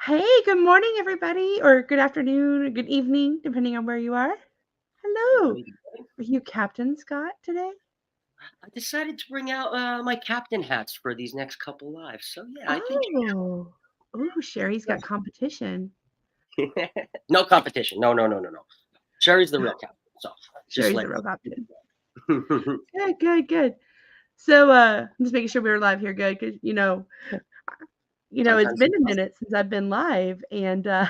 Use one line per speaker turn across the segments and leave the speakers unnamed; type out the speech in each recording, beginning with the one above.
Hey, good morning, everybody, or good afternoon, or good evening, depending on where you are.
Good
Hello.
morning.
Are you Captain Scott today?
I decided to bring out my captain hats for these next couple lives. So yeah, I think
Oh. Oh, Sherry's got competition.
no competition. No, no, no, no, no. Sherry's the real captain. So just
Sherry's
let
the real captain.
you know.
Good, good, good. So, I'm just making sure we're live here, good, because it's
Sometimes
been
it's
a minute since I've been live, and I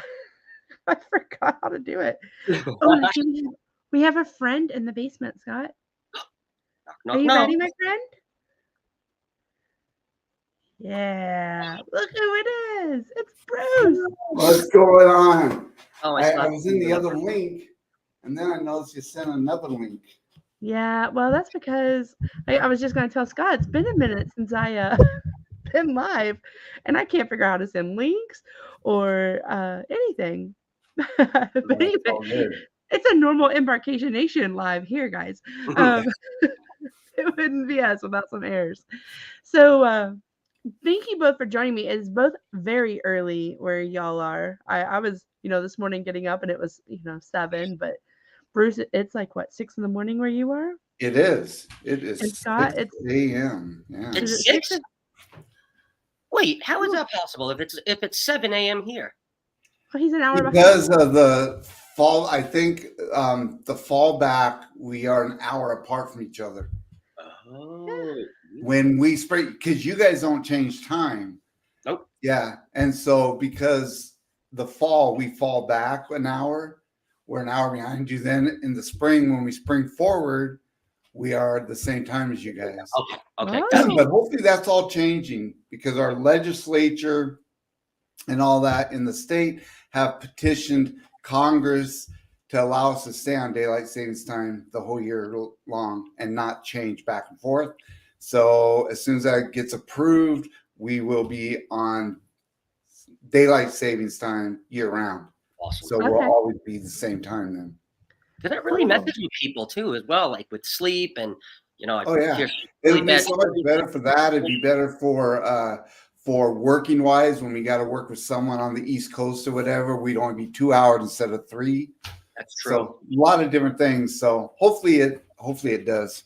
forgot how to do it. Oh,
possible.
see, we have a friend in the basement, Scott.
Knock,
Are
knock,
you
knock.
ready, my friend? Yeah, look who it is. It's Bruce.
What's going on?
Oh, I
I
slept
was in
through
the
the.
other link, and then I noticed you sent another link.
Yeah, well, that's because I was just gonna tell Scott, it's been a minute since I, been live, and I can't figure out how to send links or, anything. But
Well, it's
anyway,
all good.
it's a normal Embarkation Nation live here, guys. Um, it wouldn't be us without some errors. So, thank you both for joining me. It's both very early where y'all are. I was, this morning getting up and it was, 7, but Bruce, it's like what, 6 in the morning where you are?
It is. It
And
is
Scott,
6 a.m. Yeah.
is
It's
it 6?
6. Wait, how is
Oh,
that possible? If it's 7 a.m. here?
he's an hour behind.
Because of the fall, I think the fallback, we are an hour apart from each other.
Yeah.
Oh,
When we spray, because you guys don't change time.
nope.
Yeah. And so because the fall, we fall back an hour, we're an hour behind you. Then in the spring, when we spring forward, we are at the same time as you guys.
Okay, okay, that
Oh,
makes.
But hopefully that's all changing because our legislature and all that in the state have petitioned Congress to allow us to stay on daylight savings time the whole year long and not change back and forth. So as soon as that gets approved, we will be on daylight savings time year round.
Awesome.
So we'll
okay,
always be the same time then.
Because it really
cool.
messes with people too, as well, like with sleep and I
Oh yeah,
hear
it
really
would be
bad
so much
stories.
better for that. It'd be better for working wise when we got to work with someone on the East Coast or whatever. We'd only be 2 hours instead of three.
That's true.
So a lot of different things. So hopefully it does.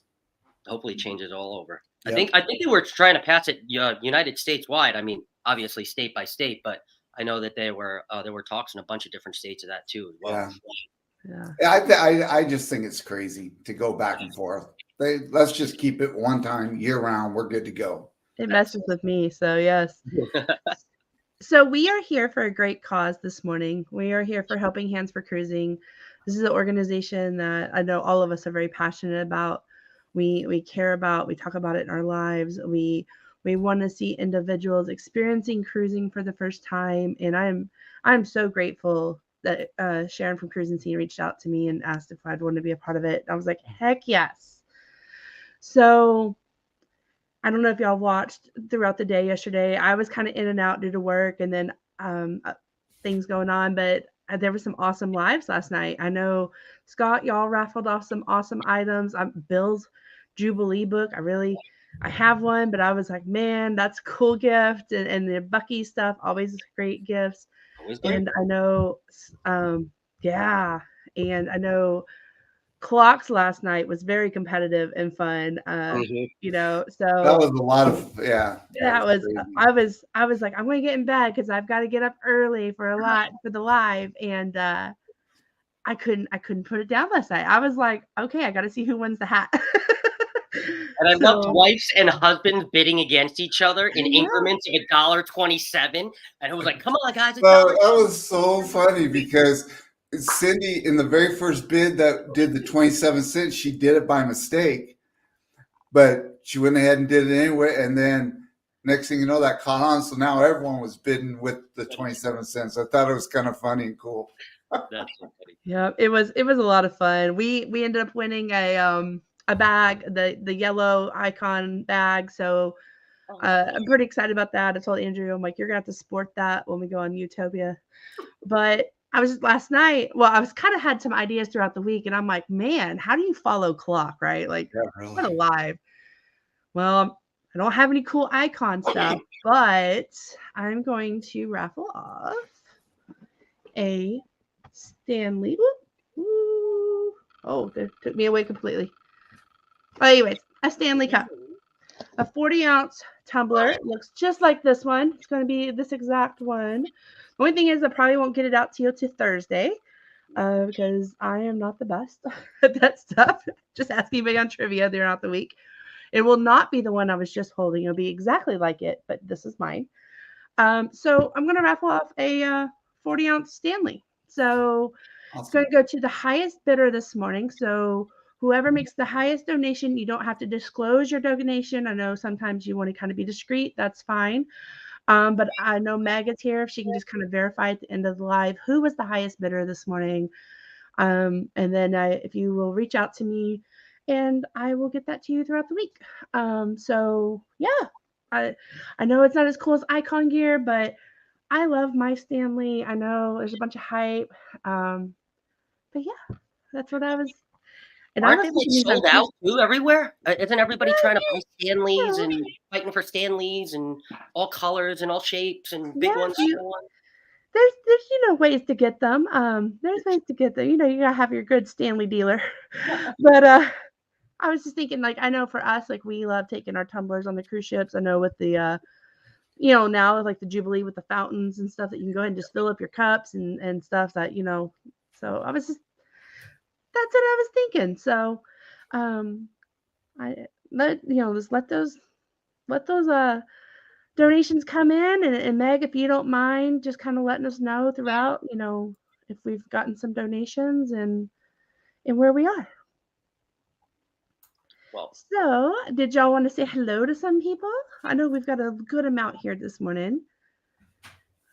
Hopefully, it changes all over.
Yep.
I think they were trying to pass it United States wide. I mean, obviously state by state, but I know that there were talks in a bunch of different states of that too as well.
Yeah.
Yeah,
I just think it's crazy to go back and forth. Let's just keep it one time year round. We're good to go.
it
That's
messes with me, so yes. So we are here for a great cause this morning. We are here for Helping Hands for Cruising. This is an organization that I know all of us are very passionate about. We care about. We talk about it in our lives. We want to see individuals experiencing cruising for the first time, and I'm so grateful that Sharon from Cruising Scene reached out to me and asked if I'd want to be a part of it. I was like, heck yes. So I don't know if y'all watched throughout the day yesterday. I was kind of in and out due to work and then things going on, but there were some awesome lives last night. I know Scott, y'all raffled off some awesome items. Bill's Jubilee book. I have one, but I was like, man, that's a cool gift. And the Bucky stuff, always great gifts.
always great.
And I know, yeah, and I know clocks last night was very competitive and fun.
Hmm.
That
So
was a lot of that
that
was
was
crazy.
I was like, I'm gonna get in bed because I've got to get up early for a lot for the live, and I couldn't put it down last night. I was like, okay, I got to see who wins the hat.
And I loved
So
wives and husbands bidding against each other
I
in
know.
increments of $1.27, and it was like, "Come on, guys, a
So
dollar."
that was so funny because Cindy, in the very first bid that did the 27 cents, she did it by mistake, but she went ahead and did it anyway. And then next thing you know, that caught on. So now everyone was bidding with the 27 cents. I thought it was kind of funny and cool.
That's so funny.
Yeah, it was a lot of fun. We ended up winning a bag, the yellow icon bag. So
Oh, that's
I'm
awesome.
pretty excited about that. I told Andrew, I'm like, you're gonna have to sport that when we go on Utopia. But I was just last night, well, I was kind of had some ideas throughout the week, and I'm like, man, how do you follow clock, right? Like,
Yeah,
what a
really.
live. Well, I don't have any cool icon stuff, but I'm going to raffle off. a Stanley. Woo, woo. Oh, that took me away completely. Anyways, a Stanley Cup. A 40-ounce tumbler. It looks just like this one. It's going to be this exact one. The only thing is I probably won't get it out to you till Thursday because I am not the best at that stuff. Just ask anybody on trivia throughout the week. It will not be the one I was just holding. It'll be exactly like it, but this is mine. So I'm going to raffle off a 40-ounce Stanley. So It's going to go to the highest bidder this morning. So whoever makes the highest donation, you don't have to disclose your donation. I know sometimes you want to kind of be discreet. That's fine. But I know Meg is here. If she can just kind of verify at the end of the live who was the highest bidder this morning. And then if you will reach out to me, and I will get that to you throughout the week. So yeah, I know it's not as cool as Icon gear, but I love my Stanley. I know there's a bunch of hype. But yeah, that's what I was.
And aren't they like sold out too everywhere? Isn't everybody trying to buy Stanleys and fighting for Stanleys and all colors and all shapes and big ones, small ones?
There's ways to get them. There's ways to get them. You gotta have your good Stanley dealer. But I was just thinking, like, I know for us, like, we love taking our tumblers on the cruise ships. I know with the now like the Jubilee with the fountains and stuff that you can go ahead and just fill up your cups and stuff that so I was just that's what I was thinking. So just let those donations come in, and Meg, if you don't mind just kind of letting us know throughout, if we've gotten some donations and where we are.
Well,
so did y'all want to say hello to some people? I know we've got a good amount here this morning.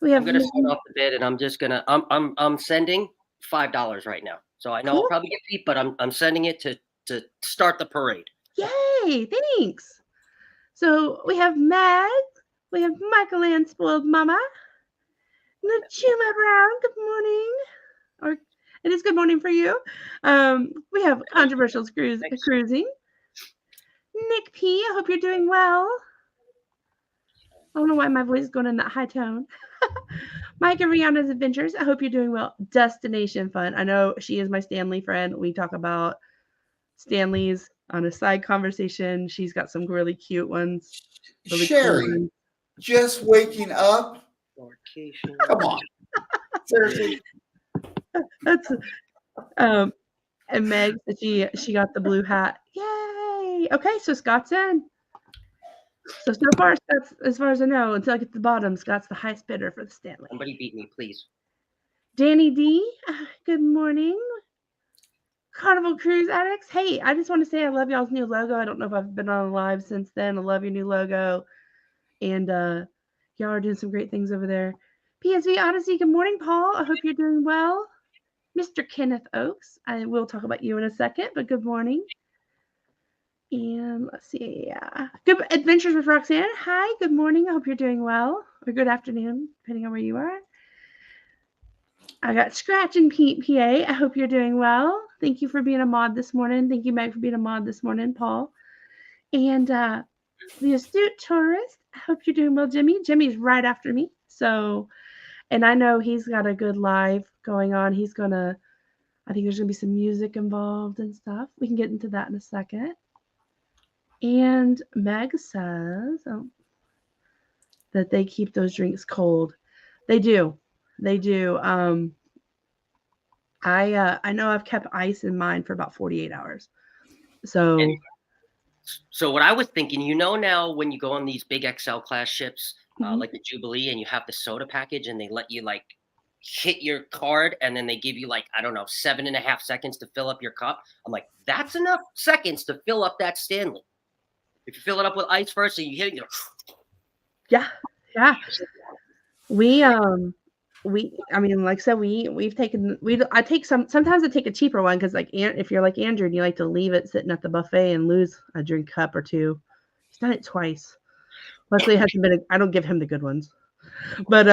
I'm gonna start off the bid, and I'm just gonna I'm sending $5 right now. So I know I'll probably get beat, but I'm sending it to start the parade.
Yay! Thanks. So we have Meg, we have Michael Ann Spoiled Mama, Nachuma Brown. Good morning, or it is good morning for you. We have Controversial Cruising. Nick P, I hope you're doing well. I don't know why my voice is going in that high tone. Mike and Rihanna's Adventures, I hope you're doing well. Destination Fun. I know she is my Stanley friend. We talk about Stanleys on a side conversation. She's got some really cute ones.
Really Sherry, cool ones. Just waking up. Come on. Seriously.
That's and Meg, she got the blue hat. Yay! Okay, so Scott's in. So far, Scott's, as far as I know, until I get to the bottom, Scott's the highest bidder for the Stanley.
Somebody beat me, please.
Danny D, good morning. Carnival Cruise Addicts. Hey, I just want to say I love y'all's new logo. I don't know if I've been on live since then. I love your new logo. And y'all are doing some great things over there. PSV Odyssey, good morning, Paul. I hope you're doing well. Mr. Kenneth Oakes, I will talk about you in a second, but good morning. And let's see. Good Adventures with Roxanne. Hi, good morning. I hope you're doing well. Or good afternoon, depending on where you are. I got Scratch and Pete PA. I hope you're doing well. Thank you for being a mod this morning. Thank you, Meg, for being a mod this morning, Paul. And the Astute Tourist. I hope you're doing well, Jimmy. Jimmy's right after me. So, and I know he's got a good live going on. I think there's going to be some music involved and stuff. We can get into that in a second. And Meg says that they keep those drinks cold. They do. They do. I know I've kept ice in mine for about 48 hours. So
what I was thinking, now when you go on these big XL class ships, like the Jubilee, and you have the soda package, and they let you like hit your card, and then they give you 7.5 seconds to fill up your cup. I'm like, that's enough seconds to fill up that Stanley. If you fill it up with ice first and you hit it,
yeah. Like I said, sometimes I take a cheaper one because if you're like Andrew and you like to leave it sitting at the buffet and lose a drink cup or two. He's done it twice. Luckily, it hasn't been. I don't give him the good ones, but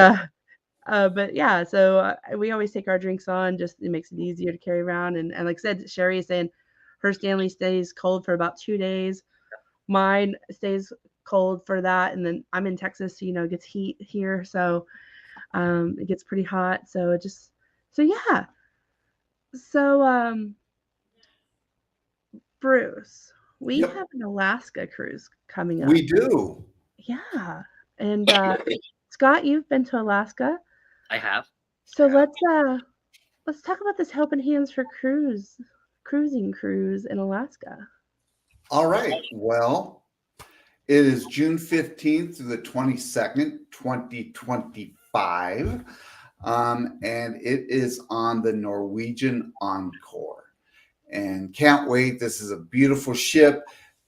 yeah. So we always take our drinks on. Just it makes it easier to carry around. And like I said, Sherry is saying her Stanley stays cold for about 2 days. Mine stays cold for that, and then I'm in Texas, so it gets heat here, so it gets pretty hot. So it just So yeah. So Bruce, we
Yep,
have an Alaska cruise coming up.
we do.
Yeah. And Scott, you've been to Alaska.
I have.
So let's talk about this Helping Hands for cruising cruise in Alaska.
All right. Well, it is June 15th to the 22nd, 2025. And it is on the Norwegian Encore. And can't wait. This is a beautiful ship.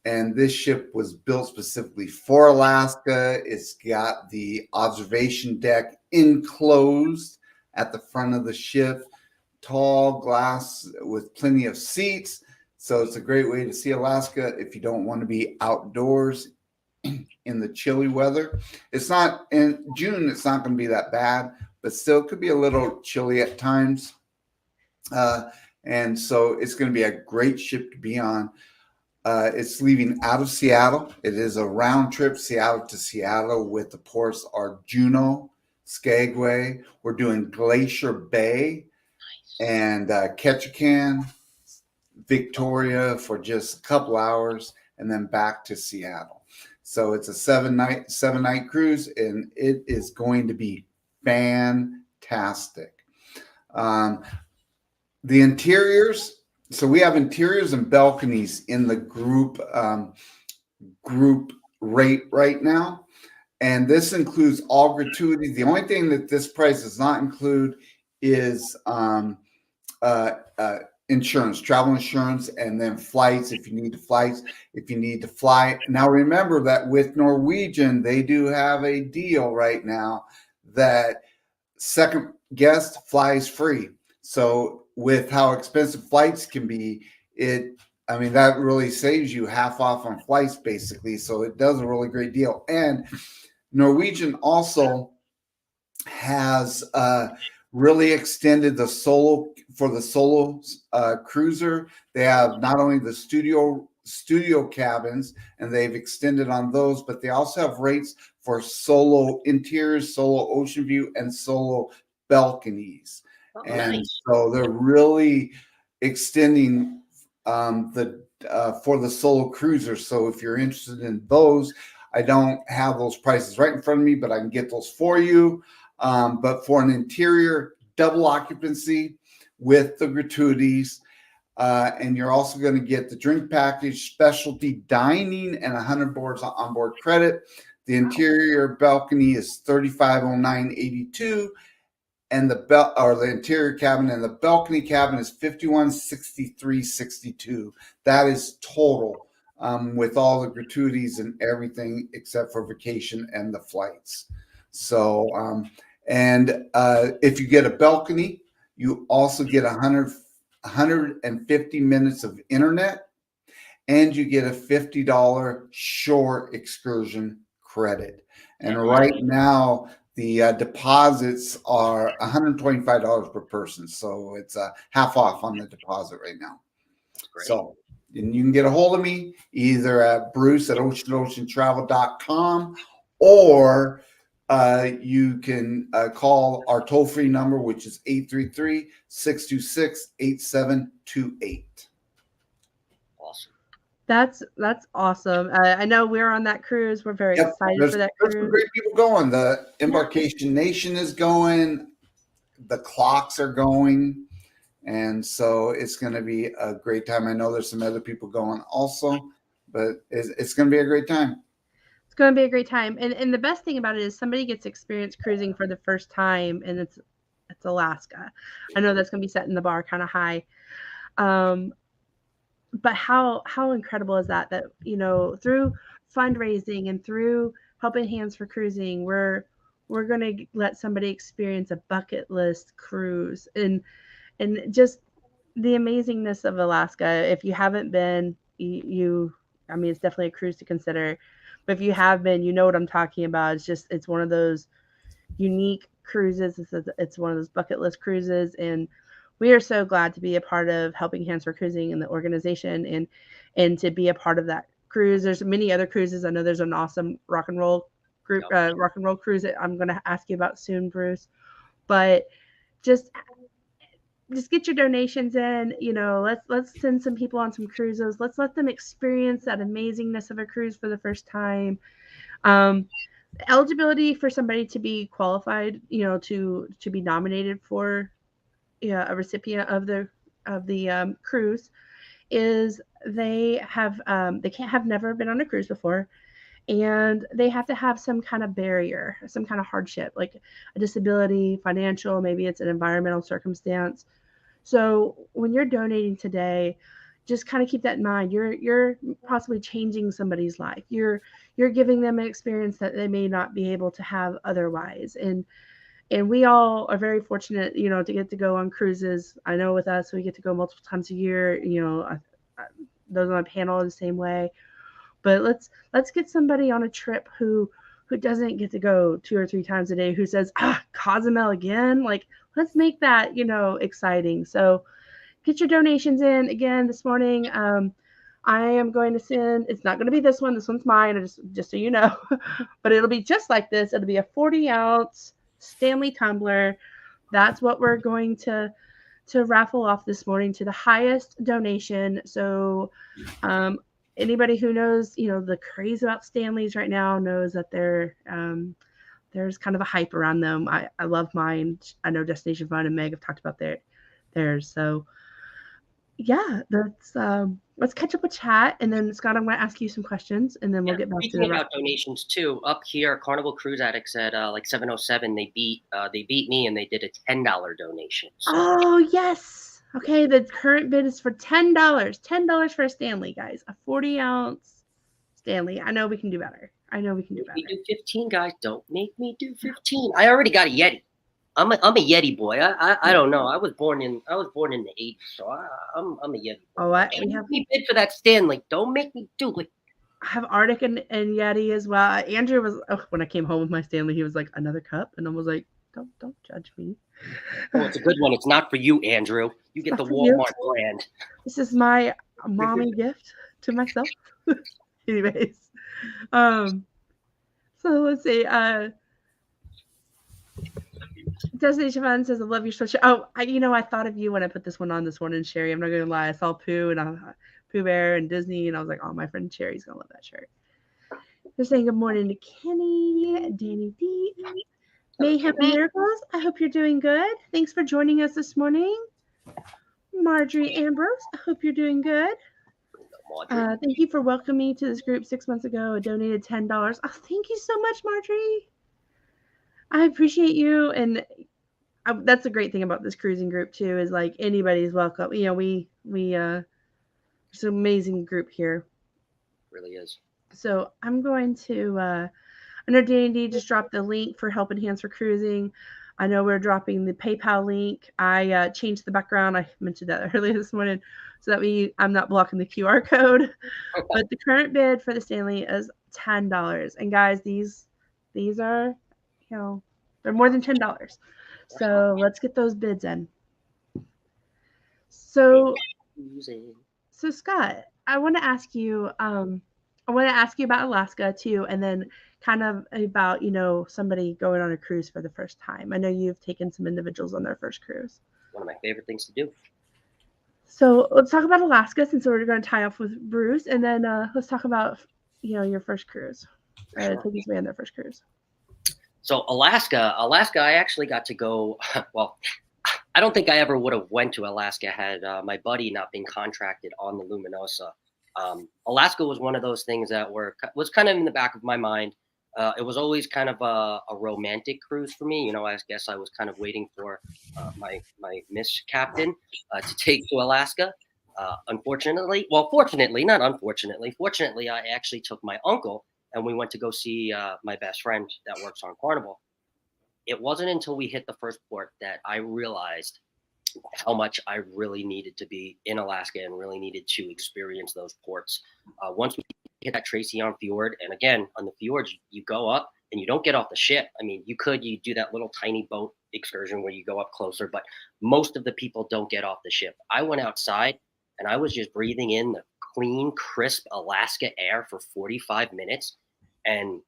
And this ship was built specifically for Alaska. It's got the observation deck enclosed at the front of the ship, tall glass with plenty of seats. So it's a great way to see Alaska if you don't want to be outdoors in the chilly weather. It's not in June, it's not going to be that bad, but still could be a little chilly at times. And so it's going to be a great ship to be on. It's leaving out of Seattle. It is a round trip, Seattle to Seattle, with the ports are Juneau, Skagway. We're doing Glacier Bay and Ketchikan, Victoria for just a couple hours, and then back to Seattle. So it's a seven night cruise, and it is going to be fantastic. The interiors, so we have interiors and balconies in the group rate right now, and this includes all gratuities. The only thing that this price does not include is insurance, travel insurance, and then flights if you need to fly. Now remember that with Norwegian, they do have a deal right now that second guest flies free. So with how expensive flights can be, that really saves you half off on flights basically. So it does a really great deal. And Norwegian also has really extended the solo cruiser. They have not only the studio cabins, and they've extended on those, but they also have rates for solo interiors, solo ocean view, and solo balconies. And
Nice.
so they're really extending for the solo cruiser. So if you're interested in those, I don't have those prices right in front of me, but I can get those for you. But for an interior double occupancy with the gratuities, and you're also going to get the drink package, specialty dining, and 100 boards onboard credit. The interior balcony is $3509.82, and the interior cabin and the balcony cabin is $5163.62. That is total, with all the gratuities and everything except for vacation and the flights. So, if you get a balcony, you also get 150 minutes of internet, and you get a $50 shore excursion credit. And right now, the deposits are $125 per person. So it's half off on the deposit right now.
Great.
So, and you can get a hold of me either at bruce@oceanoceantravel.com, or you can call our toll-free number, which is 833-626-8728.
Awesome.
That's awesome. I know we're on that cruise. We're very excited for that cruise.
There's some great people going. The Embarkation Nation is going. The clocks are going. And so it's going to be a great time. I know there's some other people going also, but it's going to be a great time.
It's going to be a great time. And the best thing about it is somebody gets experience cruising for the first time, and it's Alaska. I know that's going to be setting the bar kind of high. But how incredible is that through fundraising and through Helping Hands for Cruising, we're going to let somebody experience a bucket list cruise and just the amazingness of Alaska. If you haven't been, it's definitely a cruise to consider. But if you have been, you know what I'm talking about. It's one of those unique cruises. It's one of those bucket list cruises, and we are so glad to be a part of Helping Hands for Cruising and the organization, and to be a part of that cruise. There's many other cruises. I know there's an awesome rock and roll group, rock and roll cruise that I'm going to ask you about soon, Bruce. But just just get your donations in. You know, let's send some people on some cruises. Let's let them experience that amazingness of a cruise for the first time. Eligibility for somebody to be qualified, you know, to be nominated for a recipient of the cruise is they can't have never been on a cruise before, and they have to have some kind of barrier, some kind of hardship, like a disability, financial, maybe it's an environmental circumstance. So when you're donating today, just kind of keep that in mind. You're possibly changing somebody's life. You're giving them an experience that they may not be able to have otherwise. And we all are very fortunate, you know, to get to go on cruises. I know with us, we get to go multiple times a year. You know, those on my panel are the same way. But let's get somebody on a trip who doesn't get to go 2 or 3 times a day, who says, Cozumel again. Like, let's make that, you know, exciting. So get your donations in again this morning. I am going to send, it's not going to be this one. This one's mine, just so you know, but it'll be just like this. It'll be a 40-ounce Stanley tumbler. That's what we're going to raffle off this morning to the highest donation. So anybody who knows, you know, the craze about Stanleys right now knows that there's kind of a hype around them. I love mine. I know Destination Fun and Meg have talked about theirs. So yeah, let's catch up with chat, and then Scott, I'm going to ask you some questions, and then we'll get back to
about donations too. Up here, Carnival Cruise Addicts at like 707, they beat me, and they did a $10 donation. So.
Oh yes. Okay, the current bid is for $10. $10 for a Stanley, guys. A 40-ounce Stanley. I know we can do better. We do
15, guys. Don't make me do 15. I already got a Yeti. I'm a Yeti boy. I don't know. I was born in the 80s, so I'm a Yeti boy.
Oh, what? We have
me bid for that Stanley. Don't make me do it.
I have Arctic and Yeti as well. Andrew was when I came home with my Stanley, he was like, another cup, and I was like, don't judge me.
Oh, it's a good one. It's not for you, Andrew. You get the Walmart brand.
This is my mommy gift to myself. Anyways, so let's see. Destination Fun says, I love your sweatshirt. Oh, I thought of you when I put this one on this morning, Sherry. I'm not going to lie. I saw Pooh and Pooh Bear and Disney, and I was like, oh, my friend Sherry's going to love that shirt. They're saying good morning to Kenny, Danny D, Mayhem Miracles. I hope you're doing good. Thanks for joining us this morning. Marjorie Ambrose, I hope you're doing good. Thank you for welcoming me to this group 6 months ago. I donated $10. Oh, thank you so much, Marjorie. I appreciate you, and that's a great thing about this cruising group too. Is like anybody's welcome. You know, we it's an amazing group here.
It really is.
So I'm going to. I know Danny just dropped the link for Helping Hands for Cruising. I know we're dropping the PayPal link. I changed the background. I mentioned that earlier this morning, so that I'm not blocking the QR code. But the current bid for the Stanley is $10. And guys, these are. You know, they're more than $10. So let's get those bids in. So Scott, I want to ask you about Alaska too, and then kind of about, somebody going on a cruise for the first time. I know you've taken some individuals on their first cruise.
One of my favorite things to do.
So let's talk about Alaska, since we're going to tie off with Bruce, and then let's talk about, your first cruise. Sure. Taking somebody on their first cruise.
So Alaska, I actually got to go. Well, I don't think I ever would have went to Alaska had my buddy not been contracted on the Luminosa. Alaska was one of those things that was kind of in the back of my mind. It was always kind of a romantic cruise for me. I guess I was kind of waiting for my Miss Captain to take to Alaska. Fortunately, I actually took my uncle, and we went to go see my best friend that works on Carnival. It wasn't until we hit the first port that I realized how much I really needed to be in Alaska and really needed to experience those ports. Once we hit that Tracy on Fjord, and again, on the fjords, you go up and you don't get off the ship. I mean, you do that little tiny boat excursion where you go up closer, but most of the people don't get off the ship. I went outside and I was just breathing in the clean, crisp Alaska air for 45 minutes. And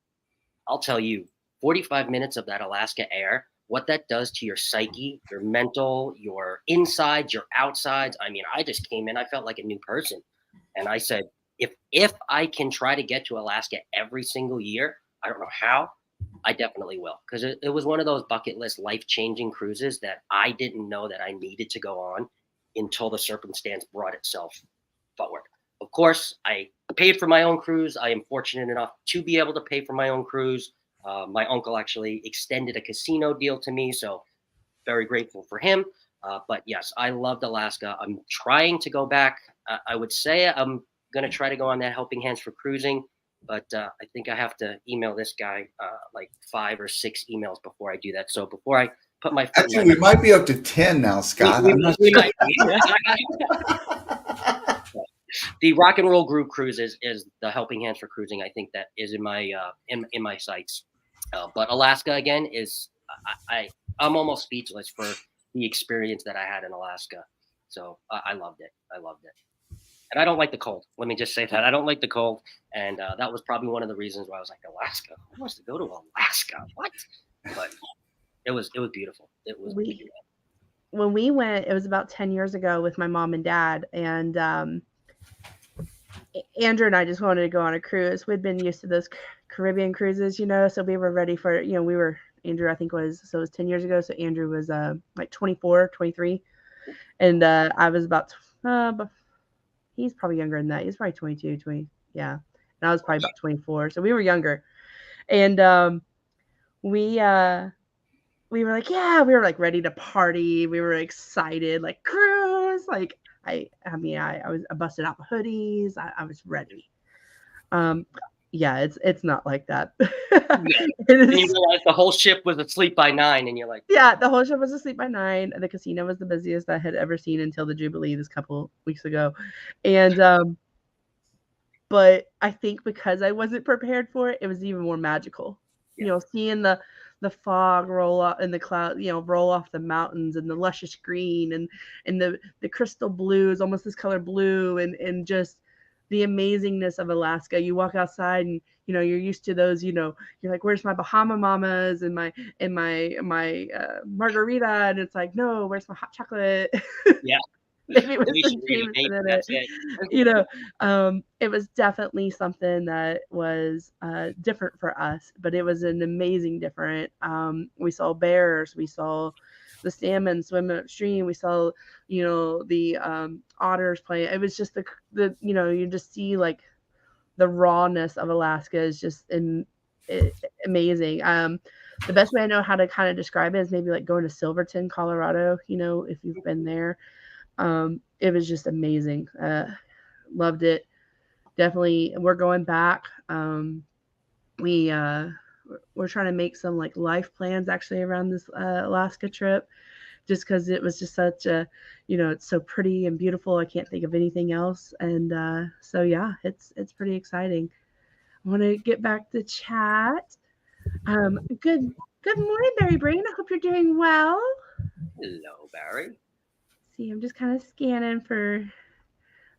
I'll tell you, 45 minutes of that Alaska air what that does to your psyche, your mental, your insides, your outsides. I mean, I just came in, I felt like a new person. And I said, if I can try to get to Alaska every single year, I don't know how, I definitely will. Because it was one of those bucket list life-changing cruises that I didn't know that I needed to go on until the circumstance brought itself forward. Of course, I paid for my own cruise. I am fortunate enough to be able to pay for my own cruise. My uncle actually extended a casino deal to me, so very grateful for him. But yes, I loved Alaska. I'm trying to go back. I would say I'm going to try to go on that Helping Hands for Cruising, but I think I have to email this guy like 5 or 6 emails before I do that. So before I put my foot
Actually, we might be up to 10 now, Scott.
we might. The Rock and Roll Group Cruise is the Helping Hands for Cruising. I think that is in my in my sights. But Alaska again is I'm almost speechless for the experience that I had in Alaska. So I loved it. I loved it. And I don't like the cold. Let me just say that I don't like the cold, and that was probably one of the reasons why I was like, Alaska. Who wants to go to Alaska? What? But it was beautiful. It was beautiful.
When we went, it was about 10 years ago with my mom and dad, and Andrew and I just wanted to go on a cruise. We'd been used to those Caribbean cruises, so we were ready for, Andrew, I think it was 10 years ago. So Andrew was like 24, 23. And I was about, he's probably younger than that. He's probably 22, 20. Yeah. And I was probably about 24. So we were younger. And we were like, yeah, we were like ready to party. We were excited, like cruise. Like, I busted out my hoodies. I was ready. Yeah, it's not like that.
You realize the whole ship was asleep by 9, and you're like,
yeah, the whole ship was asleep by 9. The casino was the busiest I had ever seen until the Jubilee this couple weeks ago, and but I think because I wasn't prepared for it, it was even more magical. Yeah. Seeing the fog roll up and the cloud, roll off the mountains, and the luscious green and the crystal blues, almost this color blue, and just the amazingness of Alaska. You walk outside and you're used to those, you're like, where's my Bahama Mamas and my margarita, and it's like, no, where's my hot chocolate?
Yeah.
Maybe it was it was definitely something that was different for us, but it was an amazing different. We saw bears, we saw the salmon swimming upstream, we saw the otters playing. It was just the you just see like the rawness of Alaska is just amazing. The best way I know how to kind of describe it is maybe like going to Silverton, Colorado, if you've been there. It was just amazing. Loved it. Definitely. We're going back. We're trying to make some like life plans actually around this Alaska trip, just because it was just such a, it's so pretty and beautiful. I can't think of anything else. And so yeah, it's pretty exciting. I want to get back to chat. Good morning, Barry Brain. I hope you're doing well.
Hello, Barry.
See, I'm just kind of scanning for,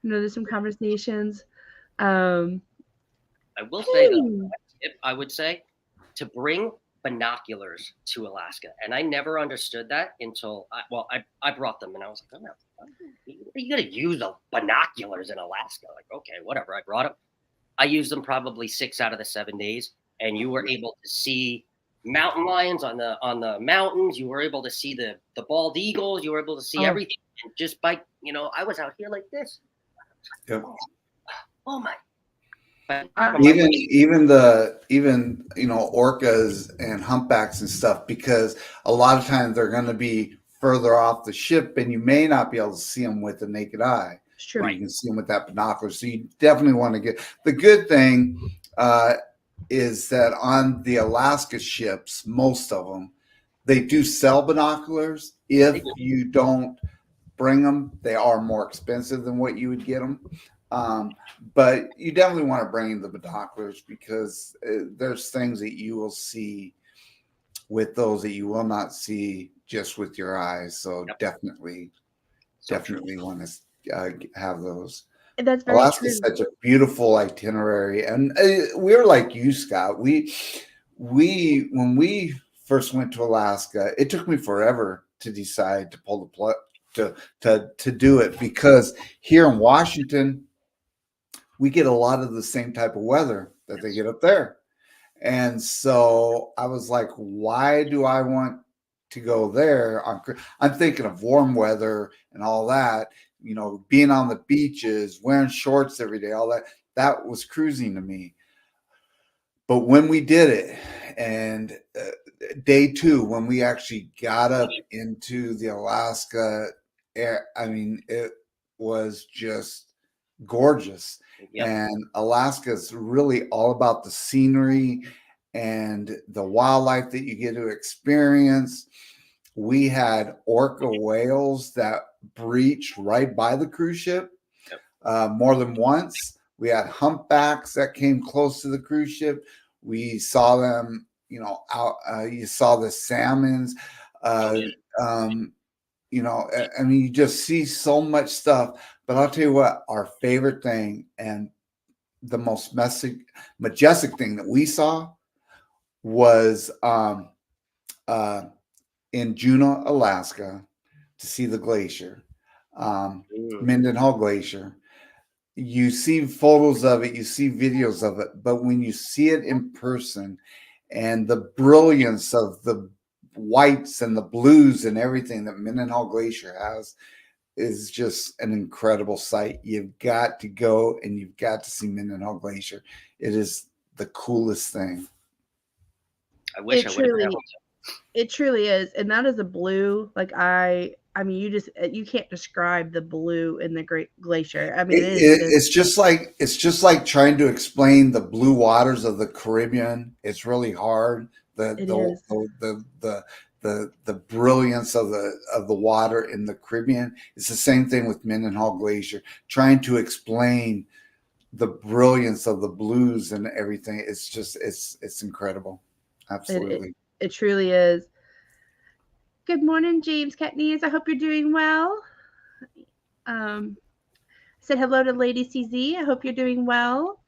there's some conversations.
I will say though, I would say to bring binoculars to Alaska, and I never understood that until I brought them, and I was like, oh no, you gotta use the binoculars in Alaska. Like, okay, whatever. I brought them. I used them probably 6 out of the 7 days, and you were able to see mountain lions on the mountains. You were able to see the bald eagles. You were able to see everything. And just by I was out here like this.
Yep.
Oh my.
Even orcas and humpbacks and stuff, because a lot of times they're going to be further off the ship and you may not be able to see them with the naked eye.
It's true.
You can see them with that binocular. So you definitely want to get the good thing is that on the Alaska ships, most of them, they do sell binoculars. If you don't bring them, they are more expensive than what you would get them. But you definitely want to bring in the binoculars, because there's things that you will see with those that you will not see just with your eyes. So definitely want to have those.
That's very
Alaska
true.
is such a beautiful itinerary, and we're like you, Scott. We when we first went to Alaska, it took me forever to decide to pull the plug to do it, because here in Washington, we get a lot of the same type of weather that they get up there. And so I was like, why do I want to go there? I'm thinking of warm weather and all that, being on the beaches, wearing shorts every day, all that. That was cruising to me. But when we did it, and day 2, when we actually got up into the Alaska air, I mean, it was just gorgeous. Yep. And Alaska is really all about the scenery and the wildlife that you get to experience. We had orca whales that breached right by the cruise ship. Yep. More than once. We had humpbacks that came close to the cruise ship. We saw them, out. You saw the salmons. You just see so much stuff. But I'll tell you what, our favorite thing and the most majestic thing that we saw was in Juneau, Alaska, to see the glacier, Mendenhall Glacier. You see photos of it, you see videos of it, but when you see it in person and the brilliance of the whites and the blues and everything that Mendenhall Glacier has is just an incredible sight. You've got to go and you've got to see Mendenhall Glacier. It is the coolest thing.
I wish I would have been able to.
It truly is. And that is a blue, like I mean, you can't describe the blue in the Great Glacier. I mean,
it's just like trying to explain the blue waters of the Caribbean. It's really hard. The brilliance of the water in the Caribbean. It's the same thing with Mendenhall Glacier. Trying to explain the brilliance of the blues and everything. It's incredible. Absolutely.
It truly is. Good morning, James Ketneys. I hope you're doing well. Said hello to Lady CZ. I hope you're doing well.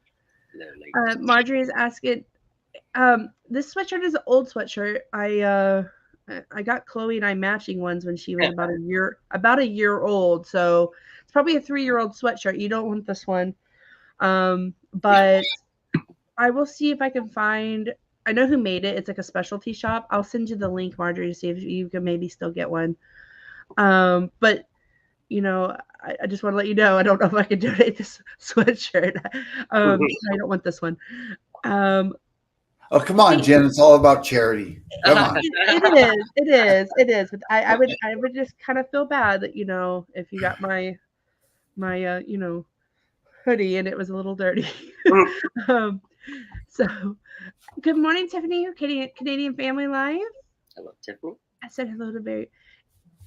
Hello, Marjorie is asking, this sweatshirt is an old sweatshirt. I got Chloe and I matching ones when she was about a year old. So it's probably a 3-year-old sweatshirt. You don't want this one. But I will see if I can find. I know who made it. It's like a specialty shop. I'll send you the link, Marjorie, to see if you can maybe still get one. But I just want to let you know, I don't know if I can donate this sweatshirt. I don't want this one.
Oh, come on, Jen. It's all about charity. Come on.
It is. But I would just kind of feel bad that, if you got my hoodie and it was a little dirty. So good morning, Tiffany, Canadian Family Life.
Hello, Tiffany.
I said hello to Barry.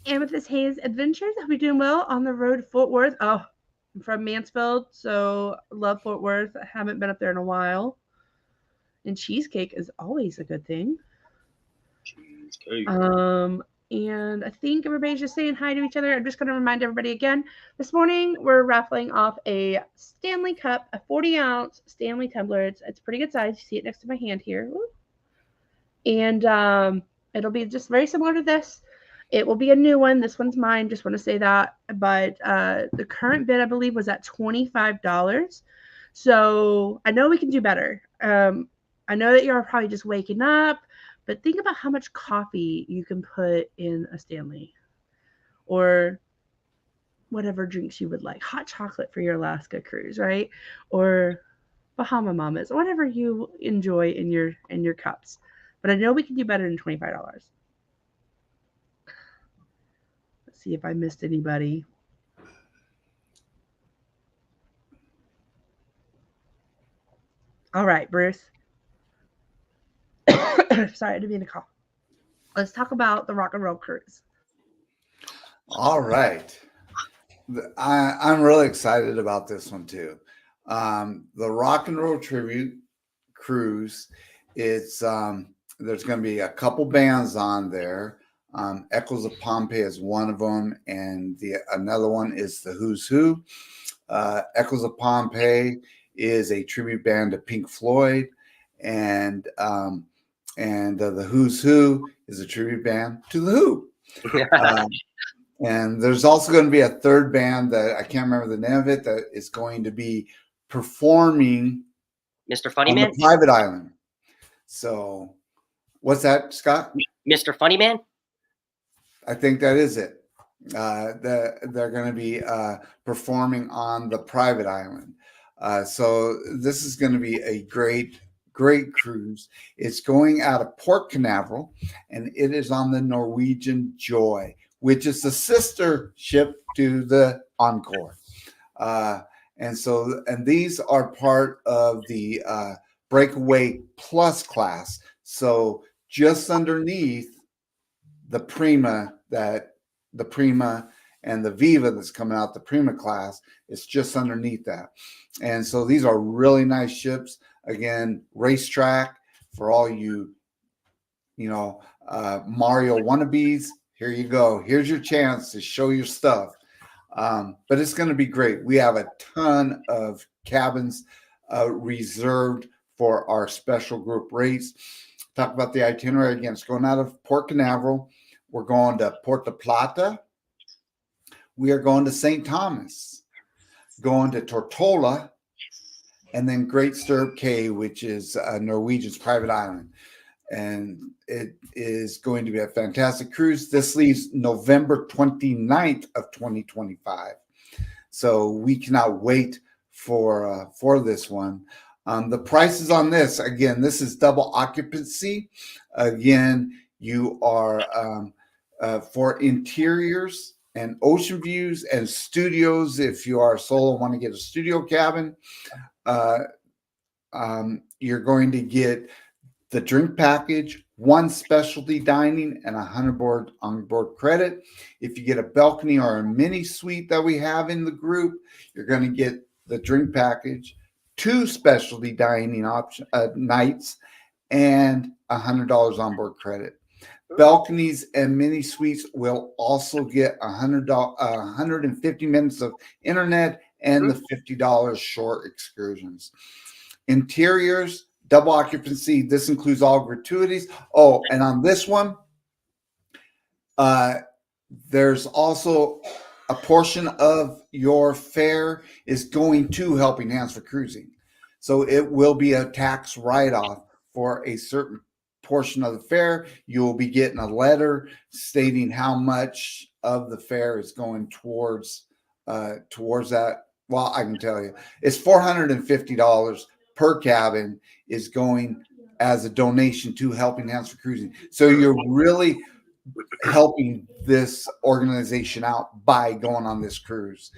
Amethyst Hayes Adventures. Hope you're doing well on the road to Fort Worth. Oh, I'm from Mansfield, so love Fort Worth. I haven't been up there in a while. And cheesecake is always a good thing.
Cheesecake.
And I think everybody's just saying hi to each other. I'm just going to remind everybody again. This morning, we're raffling off a Stanley Cup, a 40-ounce Stanley tumbler. It's pretty good size. You see it next to my hand here. And it'll be just very similar to this. It will be a new one. This one's mine. Just want to say that. But the current bid, I believe, was at $25. So I know we can do better. I know that you're probably just waking up. But think about how much coffee you can put in a Stanley, or whatever drinks you would like. Hot chocolate for your Alaska cruise, right? Or Bahama Mamas, whatever you enjoy in your cups. But I know we can do better than $25. Let's see if I missed anybody. All right, Bruce. Sorry, I didn't mean to cough. Let's talk about the Rock and Roll Cruise.
All right. I'm really excited about this one too. The Rock and Roll Tribute Cruise. It's there's going to be a couple bands on there. Echoes of Pompeii is one of them, and another one is the Who's Who. Echoes of Pompeii is a tribute band to Pink Floyd, and And the Who's Who is a tribute band to the Who. And there's also going to be a third band that I can't remember the name of it that is going to be performing
Mr. Funny
on
Man?
the private island. So what's that, Scott?
Mr. Funny Man?
I think that is it. They're going to be performing on the private island. So this is going to be a great cruise. It's going out of Port Canaveral, and it is on the Norwegian Joy, which is the sister ship to the Encore. And these are part of the Breakaway Plus class. So just underneath the Prima and the Viva that's coming out, the Prima class, it's just underneath that. And so these are really nice ships. Again, racetrack for all you Mario wannabes. Here you go. Here's your chance to show your stuff. But it's going to be great. We have a ton of cabins reserved for our special group rates. Talk about the itinerary again. It's going out of Port Canaveral. We're going to Puerto Plata. We are going to St. Thomas, going to Tortola, and then Great Stirrup Cay, which is Norwegian's private island. And it is going to be a fantastic cruise. This leaves November 29th of 2025. So we cannot wait for this one. The prices on this, again, this is double occupancy. Again, you are for interiors and ocean views and studios. If you are a solo, want to get a studio cabin, you're going to get the drink package, 1 specialty dining, and 100 onboard credit. If you get a balcony or a mini suite that we have in the group, you're going to get the drink package, 2 specialty dining nights, and $100 onboard credit. Balconies and mini suites will also get 150 minutes of internet and the $50 short excursions. Interiors, double occupancy. This includes all gratuities. Oh, and on this one, there's also a portion of your fare is going to Helping Hands for Cruising. So it will be a tax write-off for a certain portion of the fare. You will be getting a letter stating how much of the fare is going towards that. Well, I can tell you, it's $450 per cabin is going as a donation to Helping Hands for Cruising. So you're really helping this organization out by going on this cruise.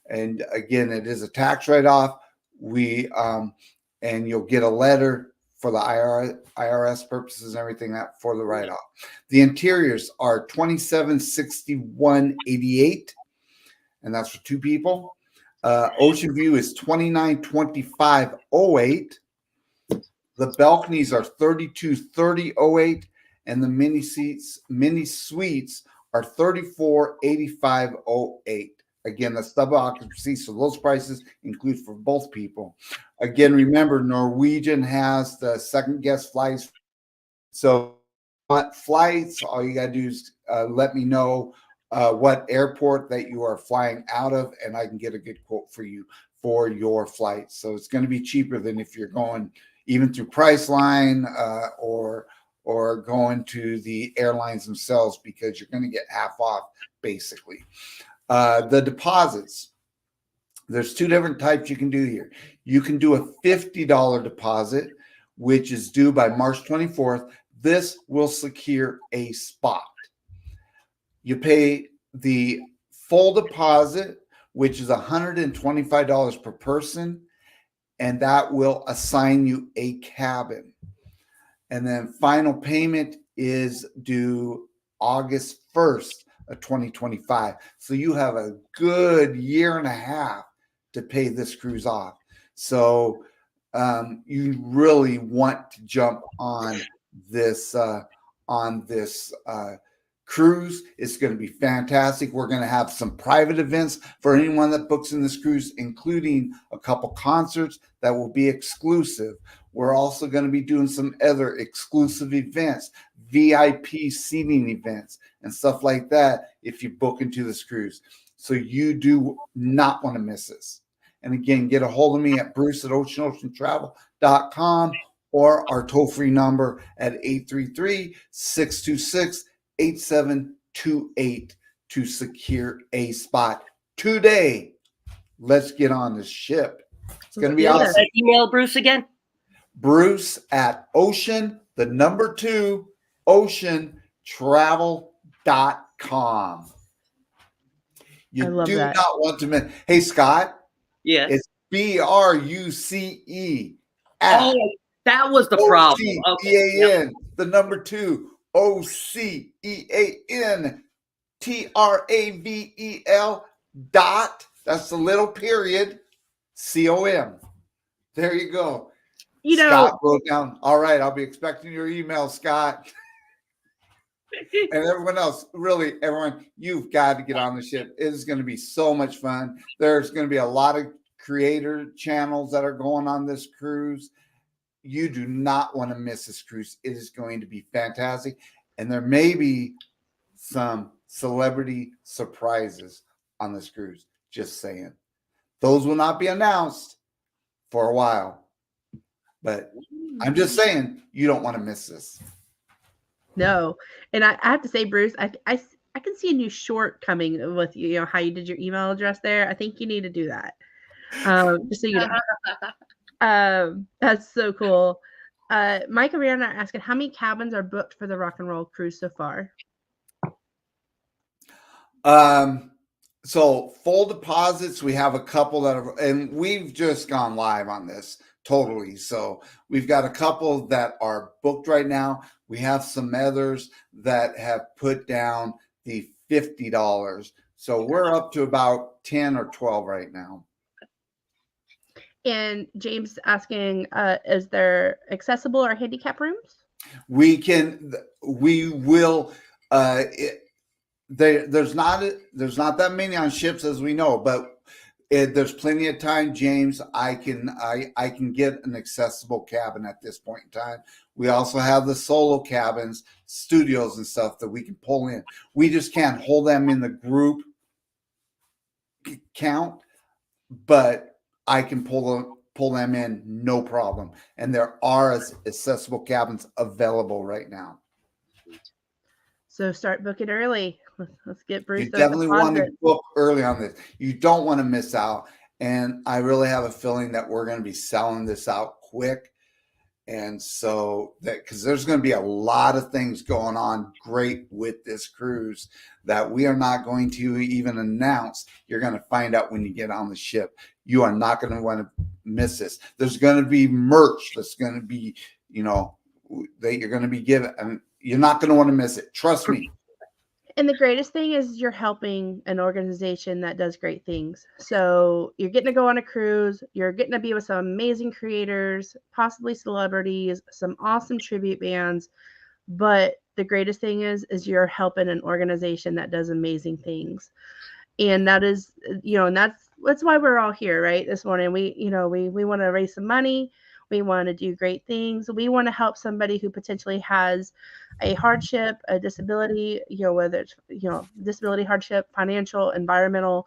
And again, it is a tax write-off. And you'll get a letter for the IRS purposes and everything that for the write-off. The interiors are $2761.88, and that's for 2 people. Ocean view is $2925.08. The balconies are $3230.08, and the mini suites are $3485.08. Again, that's double occupancy, so those prices include for both people. Again, remember, Norwegian has the second guest flights. So flights, all you got to do is let me know what airport that you are flying out of, and I can get a good quote for you for your flight. So it's going to be cheaper than if you're going even through Priceline or going to the airlines themselves, because you're going to get half off, basically. The deposits, there's 2 different types you can do here. You can do a $50 deposit, which is due by March 24th. This will secure a spot. You pay the full deposit, which is $125 per person, and that will assign you a cabin. And then final payment is due August 1st of 2025. So you have a good year and a half to pay this cruise off. So you cruise. It's going to be fantastic. We're going to have some private events for anyone that books in this cruise, including a couple concerts that will be exclusive. We're also going to be doing some other exclusive events, VIP seating events, and stuff like that if you book into this cruise. So you do not want to miss this. And again, get a hold of me at bruce@oceanoceantravel.com or our toll-free number at 833-626-8728 to secure a spot today. Let's get on this ship. It's going to be awesome.
That email, Bruce, again?
Bruce@ocean, the number 2, oceantravel.com. You do
that.
not want to miss. Hey, Scott.
Yeah.
It's BRUCE.
Oh, that was the problem. Okay.
Yep. The number 2, OCEANTRAVEL dot. That's the little period. COM. There you go.
You know,
Scott wrote down. All right, I'll be expecting your email, Scott. And everyone else, really, everyone, you've got to get on the ship. It is going to be so much fun. There's going to be a lot of creator channels that are going on this cruise. You do not want to miss this cruise. It is going to be fantastic. And there may be some celebrity surprises on this cruise. Just saying. Those will not be announced for a while. But I'm just saying, you don't want to miss this.
No. And I have to say, Bruce, I can see a new short coming with you know how you did your email address there. I think you need to do that. Just so you know. That's so cool. Mike and Rihanna are asking, how many cabins are booked for the Rock and Roll cruise so far?
So full deposits, we have a couple that are, and we've just gone live on this totally. So we've got a couple that are booked right now. We have some others that have put down the $50. So we're up to about 10 or 12 right now.
And James asking, is there accessible or handicap rooms?
We will. There's not that many on ships as we know, but there's plenty of time, James. I can get an accessible cabin at this point in time. We also have the solo cabins, studios and stuff that we can pull in. We just can't hold them in the group count, but I can pull them in no problem. And there are accessible cabins available right now.
So start booking early. Let's get Bruce.
You definitely want to book early on this. You don't want to miss out. And I really have a feeling that we're going to be selling this out quick. And so that, because there's going to be a lot of things going on great with this cruise that we are not going to even announce. You're going to find out when you get on the ship. You are not going to want to miss this. There's going to be merch that's going to be, that you're going to be given. I mean, you're not going to want to miss it. Trust me.
And the greatest thing is you're helping an organization that does great things. So you're getting to go on a cruise. You're getting to be with some amazing creators, possibly celebrities, some awesome tribute bands. But the greatest thing is you're helping an organization that does amazing things. And that is, and that's why we're all here, right? This morning, we want to raise some money. We want to do great things. We want to help somebody who potentially has a hardship, a disability, whether it's, disability, hardship, financial, environmental,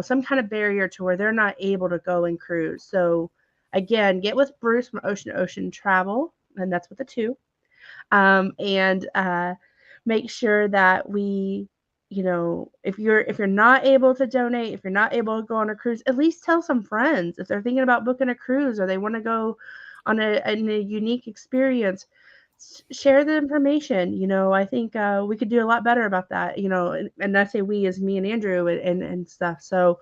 some kind of barrier to where they're not able to go and cruise. So again, get with Bruce from Ocean Travel, and that's with the 2. And make sure that we, if you're not able to donate, if you're not able to go on a cruise, at least tell some friends if they're thinking about booking a cruise or they want to go on a unique experience. Share the information. I think we could do a lot better about that. And I say we as me and Andrew and stuff. So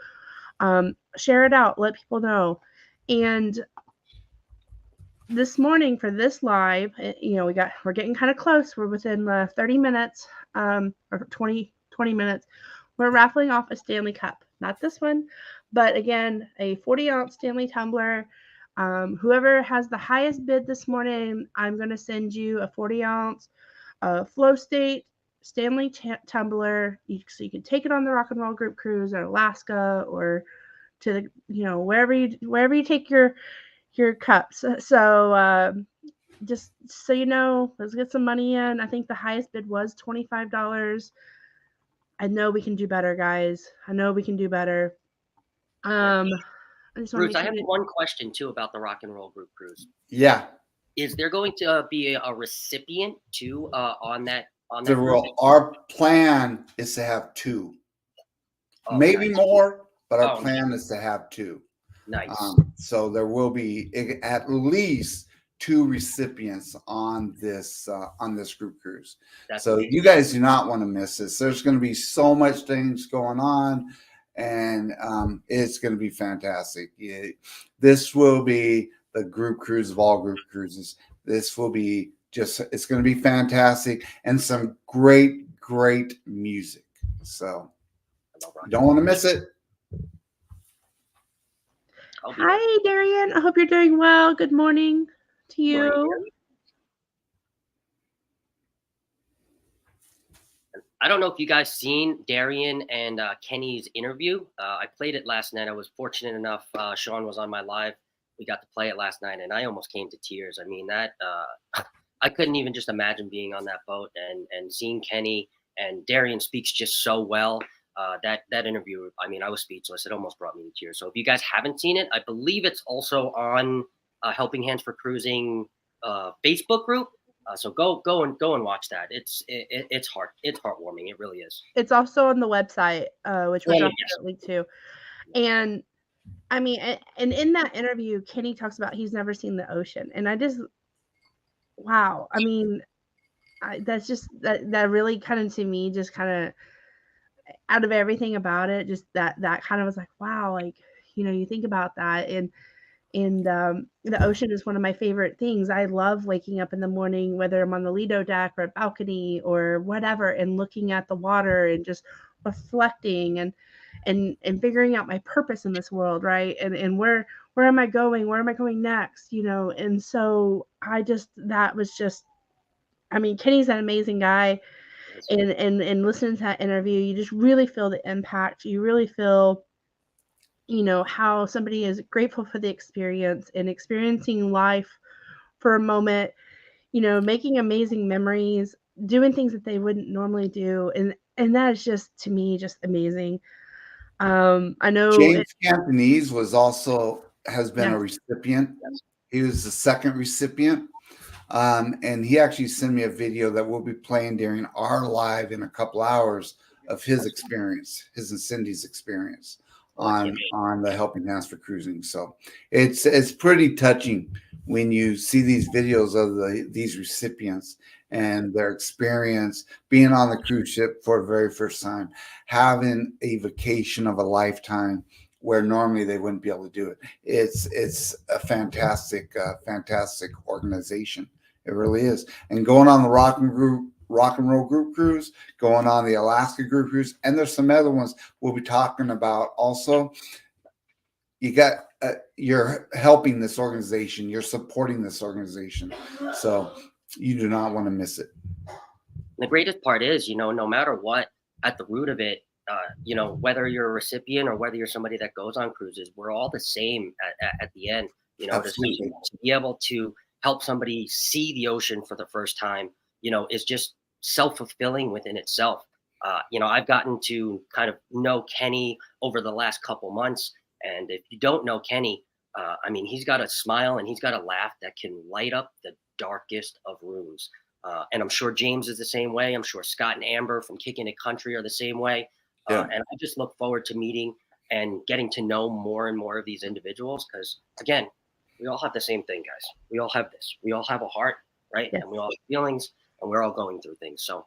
share it out. Let people know. And this morning for this live, we're getting kind of close. We're within 30 minutes or 20 minutes. We're raffling off a Stanley Cup, not this one, but again, a 40-ounce Stanley tumbler. Whoever has the highest bid this morning, I'm going to send you a 40-ounce Flow State Stanley tumbler. So you can take it on the Rock and Roll Group cruise in Alaska or to the, wherever you take your cups. So just so you know, let's get some money in. I think the highest bid was $25. I know we can do better, guys. I know we can do better. I just want
Bruce,
to
I have one question too about the Rock and Roll Group cruise.
Yeah.
Is there going to be a recipient too on that?
Our plan is to have 2, maybe
nice.
more, but our plan is to have 2.
Nice.
So there will be at least 2 recipients on this group cruise.
That's
so
amazing.
You guys do not want to miss this. There's going to be so much things going on, and it's going to be fantastic. This will be the group cruise of all group cruises. This will be it's going to be fantastic, and some great music. So you don't want to miss it.
Hi, Darian. I hope you're doing well. Good morning to you.
I don't know if you guys seen Darian and Kenny's interview. I played it last night. I was fortunate enough. Sean was on my live. We got to play it last night, and I almost came to tears. I mean, that I couldn't even just imagine being on that boat and seeing Kenny, and Darian speaks just so well. That interview, I mean, I was speechless. It almost brought me to tears. So if you guys haven't seen it, I believe it's also on Helping Hands for Cruising Facebook group. So go and watch that. It's heartwarming. It really is.
It's also on the website, which we're dropping a link to. And I mean, and in that interview, Kenny talks about he's never seen the ocean, and I just, wow. I mean, that's just that really kind of, to me, just kind of, out of everything about it, just that kind of was like, wow, like, you think about that, and the ocean is one of my favorite things. I love waking up in the morning, whether I'm on the Lido deck or a balcony or whatever, and looking at the water and just reflecting and figuring out my purpose in this world, right? And where am I going? Where am I going next? And so that was just, I mean, Kenny's an amazing guy. And listening to that interview, you just really feel the impact. You really feel, how somebody is grateful for the experience and experiencing life for a moment, making amazing memories, doing things that they wouldn't normally do. And that is just, to me, just amazing. I know
James Cantonese has been a recipient.
Yes.
He was the second recipient. And he actually sent me a video that we'll be playing during our live in a couple hours of his experience, his and Cindy's experience on the Helping Hands for Cruising. So it's pretty touching when you see these videos of these recipients and their experience being on the cruise ship for the very first time, having a vacation of a lifetime where normally they wouldn't be able to do it. It's a fantastic organization. It really is. And going on the Rock and Roll Group cruise, going on the Alaska Group cruise, and there's some other ones we'll be talking about also. You're helping this organization. You're supporting this organization. So you do not want to miss it.
The greatest part is, no matter what, at the root of it, whether you're a recipient or whether you're somebody that goes on cruises, we're all the same at the end. To be able to help somebody see the ocean for the first time, is just self-fulfilling within itself. I've gotten to kind of know Kenny over the last couple months. And if you don't know Kenny, I mean, he's got a smile and he's got a laugh that can light up the darkest of rooms. And I'm sure James is the same way. I'm sure Scott and Amber from Kicking It Country are the same way. And I just look forward to meeting and getting to know more and more of these individuals. Because, again, we all have the same thing, guys. We all have this. We all have a heart, right? Yes. And we all have feelings, and we're all going through things. So,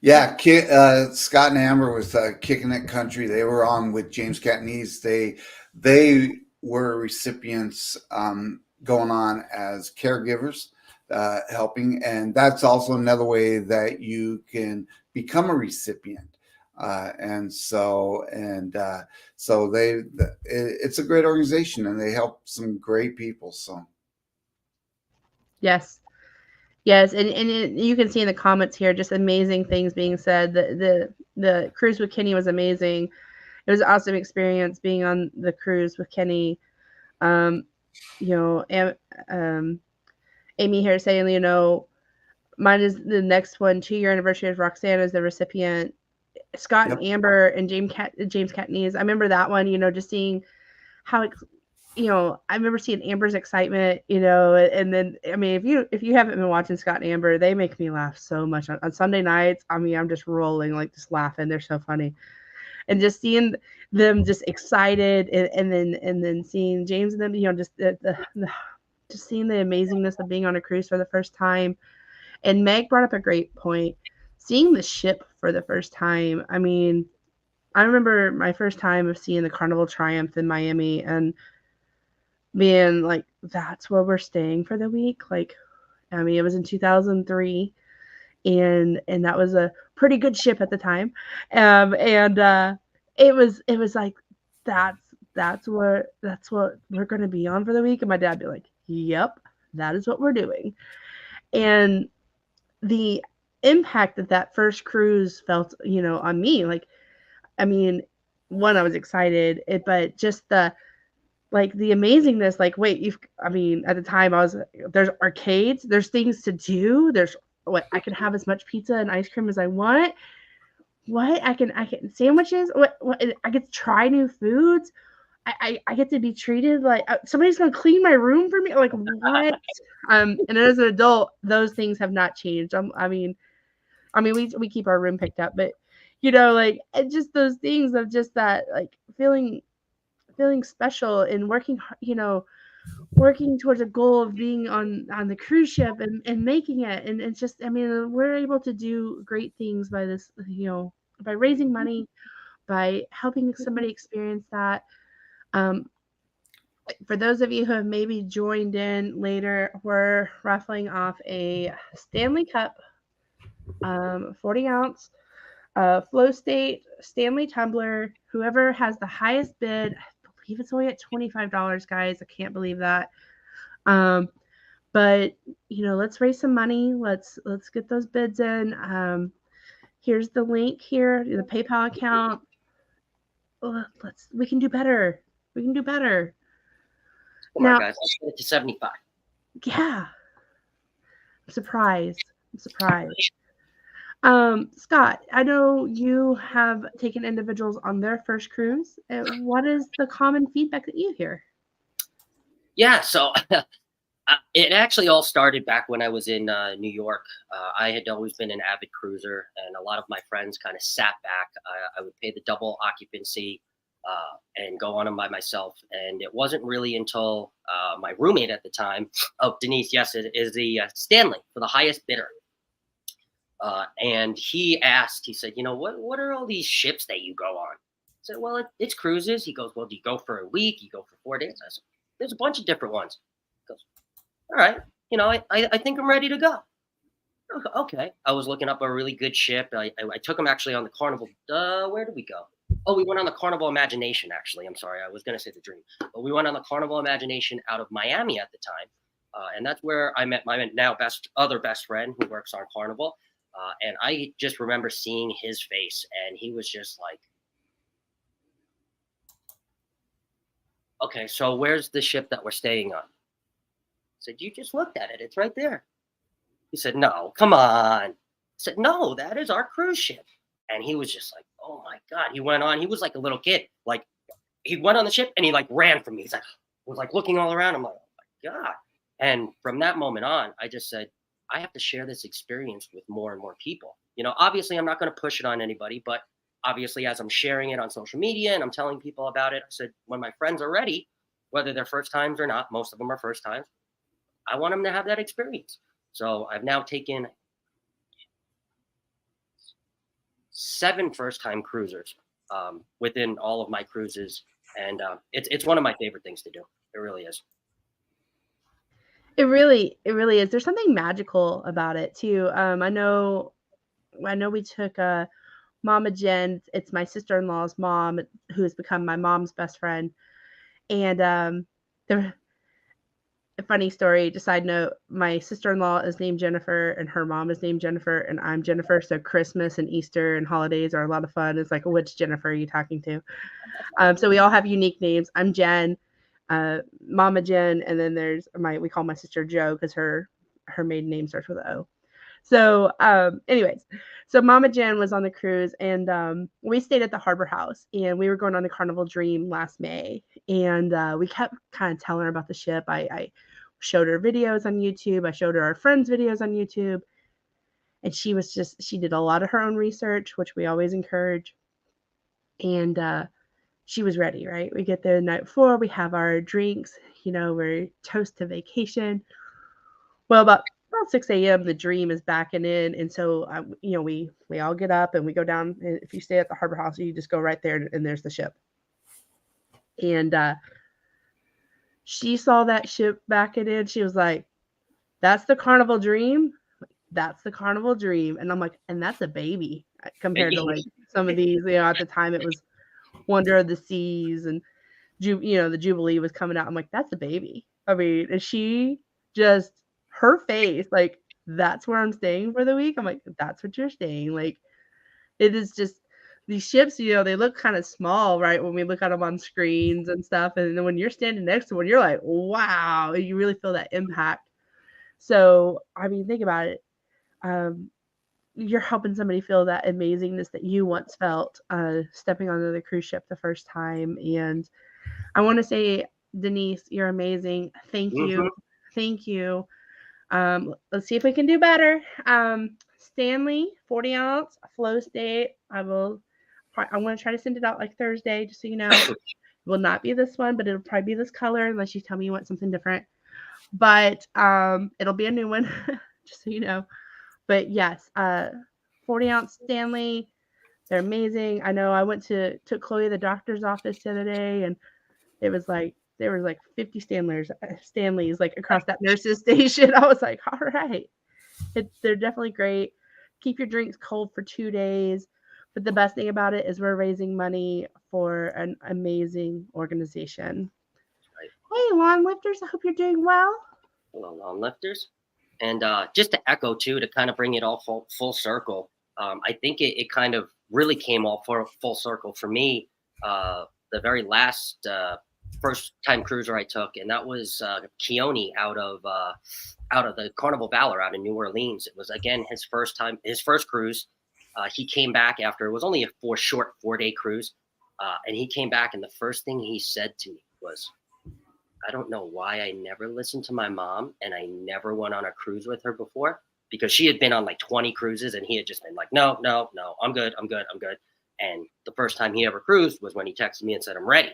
yeah, Scott and Amber with Kicking It Country. They were on with James Cantonese. They were recipients going on as caregivers, helping, and that's also another way that you can become a recipient. It's a great organization, and they help some great people. So,
yes. Yes, and you can see in the comments here just amazing things being said. The cruise with Kenny was amazing. It was an awesome experience being on the cruise with Kenny. Um, you know, Amy here saying, you know, mine is the next one, 2-year anniversary of Roxanne as the recipient. Scott and Amber and James Catanese. I remember that one, you know, just seeing how, you know, I remember seeing Amber's excitement, you know, and then, I mean, if you haven't been watching Scott and Amber, they make me laugh so much on Sunday nights. I mean, I'm just rolling, like just laughing. They're so funny. And just seeing them just excited and then seeing James and them, you know, just just seeing the amazingness of being on a cruise for the first time. And Meg brought up a great point. Seeing the ship for the first time. I mean, I remember my first time of seeing the Carnival Triumph in Miami and being like, that's where we're staying for the week. Like, I mean, it was in 2003, and that was a pretty good ship at the time. It was like, that's what we're going to be on for the week. And my dad be like, yep, that is what we're doing. And the impact that first cruise felt, you know, on me, like, I mean, one, I was excited, but just the amazingness, like, wait, I mean, at the time there's arcades, there's things to do, there's I can have as much pizza and ice cream as I want. I can sandwiches. What I get to try new foods. I get to be treated like somebody's gonna clean my room for me. Like what? And as an adult, those things have not changed. I mean, we keep our room picked up, but you know, like just those things of just that, like feeling special and working, you know, working towards a goal of being on the cruise ship and making it. And it's just, I mean, we're able to do great things by this, you know, by raising money, by helping somebody experience that. For those of you who have maybe joined in later, we're raffling off a Stanley Cup, 40-ounce Flow State Stanley tumbler. Whoever has the highest bid, I believe it's only at $25, guys. I can't believe that. But you know, let's raise some money. Let's get those bids in. Here's the link here, the PayPal account. We can do better. We can do better.
Come on, guys. Let's get it to 75.
Yeah. I'm surprised. Scott, I know you have taken individuals on their first cruise. What is the common feedback that you hear?
Yeah, so it actually all started back when I was in New York. I had always been an avid cruiser, and a lot of my friends kind of sat back. I would pay the double occupancy and go on them by myself. And it wasn't really until my roommate at the time, Denise, yes, it is the Stanley for the highest bidder. And he said, you know, what are all these ships that you go on? I said, well, it's cruises. He goes, well, do you go for a week? You go for 4 days? I said, there's a bunch of different ones. He goes, all right, you know, I think I'm ready to go. Okay. I was looking up a really good ship. I took him actually on the Carnival. Where did we go? Oh, we went on the Carnival Imagination, actually. I'm sorry. I was going to say the Dream. But we went on the Carnival Imagination out of Miami at the time. And that's where I met my now other best friend who works on Carnival. And I just remember seeing his face, and he was just like, okay, so where's the ship that we're staying on? I said, you just looked at it. It's right there. He said, no, come on. I said, no, that is our cruise ship. And he was just like, oh my God. He went on. He was like a little kid. Like he went on the ship and he like ran from me. He's like, was like looking all around. I'm like, oh my God. And from that moment on, I just said, I have to share this experience with more and more people. You know, obviously I'm not going to push it on anybody, but obviously as I'm sharing it on social media and I'm telling people about it, I said, when my friends are ready, whether they're first times or not, most of them are first times, I want them to have that experience. So I've now taken 7 first-time cruisers within all of my cruises. And it's one of my favorite things to do. It really is.
It really is. There's something magical about it too. I know we took Mama Jen. It's my sister-in-law's mom, who has become my mom's best friend. And a funny story, just side note, my sister-in-law is named Jennifer and her mom is named Jennifer and I'm Jennifer. So Christmas and Easter and holidays are a lot of fun. It's like, which Jennifer are you talking to? So we all have unique names. I'm Jen, Mama Jen, and then there's we call my sister Jo because her maiden name starts with O. So anyways, so Mama Jen was on the cruise and we stayed at the Harbor House and we were going on the Carnival Dream last May. And we kept kind of telling her about the ship. I showed her videos on YouTube. I showed her our friends' videos on YouTube. And she did a lot of her own research, which we always encourage. And she was ready, right? We get there the night before, we have our drinks, we're toast to vacation. Well, about 6 a.m., the Dream is backing in. And so, we all get up and we go down. If you stay at the Harbor House, you just go right there and there's the ship. And she saw that ship backing in. She was like, that's the Carnival Dream? That's the Carnival Dream. And I'm like, and that's a baby compared to like some of these, at the time it was Wonder of the Seas and, the Jubilee was coming out. I'm like, that's a baby. I mean, and she just, her face, like, that's where I'm staying for the week. I'm like, that's what you're staying. Like, it is just, these ships, they look kind of small, right? When we look at them on screens and stuff. And then when you're standing next to one, you're like, wow, you really feel that impact. So, I mean, think about it. You're helping somebody feel that amazingness that you once felt stepping onto the cruise ship the first time. And I want to say, Denise, you're amazing. Thank you. Thank you. Let's see if we can do better. Stanley, 40 ounce flow state. I'm going to try to send it out like Thursday, just so you know. It will not be this one, but it'll probably be this color unless you tell me you want something different. But it'll be a new one, just so you know. But yes, 40 ounce Stanley, they're amazing. I know I took Chloe to the doctor's office the other day, and it was like, there was like 50 Stanleys like across that nurse's station. I was like, all right. They're definitely great. Keep your drinks cold for 2 days. But the best thing about it is we're raising money for an amazing organization. Right. Hey, lawn lifters, I hope you're doing well.
Hello, lawn lifters. And just to echo too, to kind of bring it all full circle, I think it kind of really came all full circle for me. The very last first time cruiser I took, and that was Keone out of the Carnival Valor out in New Orleans. It was again his first cruise. He came back after, it was only a short 4-day cruise, and he came back, and the first thing he said to me was, I don't know why I never listened to my mom and I never went on a cruise with her before, because she had been on like 20 cruises and he had just been like, no, I'm good. And the first time he ever cruised was when he texted me and said, I'm ready.